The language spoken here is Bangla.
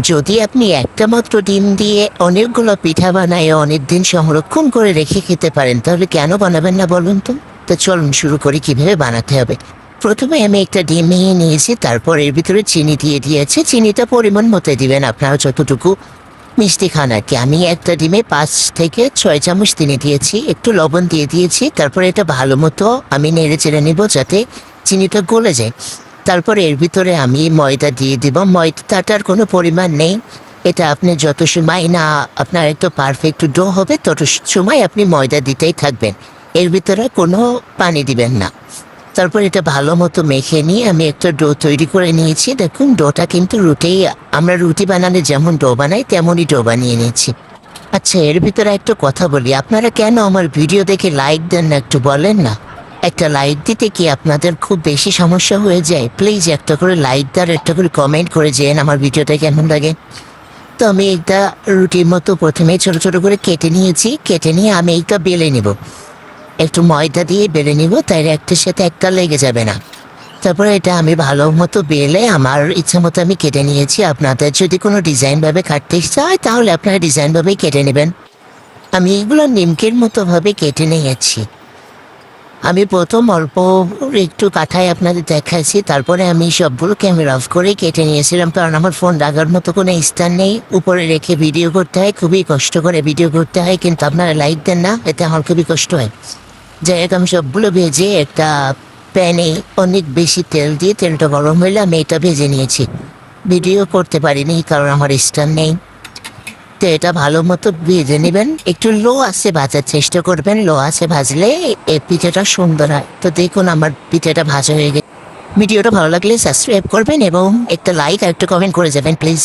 যদি আপনি একটা মাত্র ডিম দিয়ে অনেকগুলো পিঠা বানায় অনেক দিন সংরক্ষণ করে রেখে খেতে পারেন, তাহলে কেন বানাবেন না বলুন তো? তো চলুন শুরু করি কিভাবে বানাতে হবে। প্রথমে আমি একটা ডিম ভেঙে নিয়েছি, তারপর এর ভিতরে চিনি দিয়ে দিয়েছি। চিনিটা পরিমাণ মতো দিবেন, আপনারা যতটুকু মিষ্টি খান আর কি। আমি একটা ডিমে 5 থেকে 6 চামচ চিনি দিয়েছি, একটু লবণ দিয়ে দিয়েছি। তারপরে এটা ভালো মতো আমি নেড়ে চেড়ে নিব যাতে চিনিটা গলে যায়। তারপরে এর ভিতরে আমি ময়দা দিয়ে দিব। ময়দাটার কোনো পরিমাণ নেই, এটা আপনি যত সময় না আপনার একটু পারফেক্ট ডো হবে তত সময় আপনি ময়দা দিতেই থাকবেন, এর ভিতরে কোনো পানি দিবেন না। তারপর এটা ভালো মতো মেখে নিয়ে আমি একটা ডো তৈরি করে নিয়েছি। দেখুন ডোটা কিন্তু আমরা রুটি বানালে যেমন ডো বানাই তেমনই ডো বানিয়ে নিয়েছি। আচ্ছা, এর ভিতরে একটা কথা বলি, আপনারা কেন আমার ভিডিও দেখে লাইক দেন না একটু বলেন না? একটা লাইক দিতে কি আপনাদের খুব বেশি সমস্যা হয়ে যায়? প্লিজ একটা করে লাইক দেন, একটা করে কমেন্ট করে যেন আমার ভিডিওটা কেমন লাগে। তো আমি একটা রুটির মতো প্রথমে ছোট ছোট করে কেটে নিয়েছি। কেটে নিয়ে আমি এইটা বেলে নিব, একটু ময়দা দিয়ে বেলে নিব, তাই একটার সাথে একটা লেগে যাবে না। তারপরে এটা আমি ভালো মতো বেলে আমার ইচ্ছা মতো আমি কেটে নিয়েছি। আপনাদের যদি কোনো ডিজাইনভাবে কাটতে চায় তাহলে আপনারা ডিজাইনভাবেই কেটে নেবেন। আমি এগুলো নিমকের মতোভাবে কেটে নিয়েছি। আমি প্রথম অল্প একটু কাঠায় আপনাদের দেখাইছি, তারপরে আমি সবগুলোকে আমি রাফ করে কেটে নিয়েছিলাম, কারণ আমার ফোন রাখার মতো কোনো স্থান নেই। উপরে রেখে ভিডিও করতে হয়, খুবই কষ্ট করে ভিডিও করতে হয়, কিন্তু আপনারা লাইক দেন না, এতে আমার খুবই কষ্ট হয়। যাই হোক, আমি সবগুলো ভেজে একটা প্যানে অনেক বেশি তেল দিয়ে, তেলটা গরম হইলে আমি এটা ভেজে নিয়েছি। ভিডিও করতে পারিনি কারণ আমার স্ট্যান্ড নেই। তো এটা ভালো মতো ভেজে নেবেন, একটু লো আছে ভাজার চেষ্টা করবেন। লো আছে ভাজলে এই পিঠাটা সুন্দর হয়। তো দেখুন আমার পিঠাটা ভাজা হয়ে গেছে। ভিডিওটা ভালো লাগলে সাবস্ক্রাইব করবেন এবং একটা লাইক আর একটা কমেন্ট করে যাবেন প্লিজ।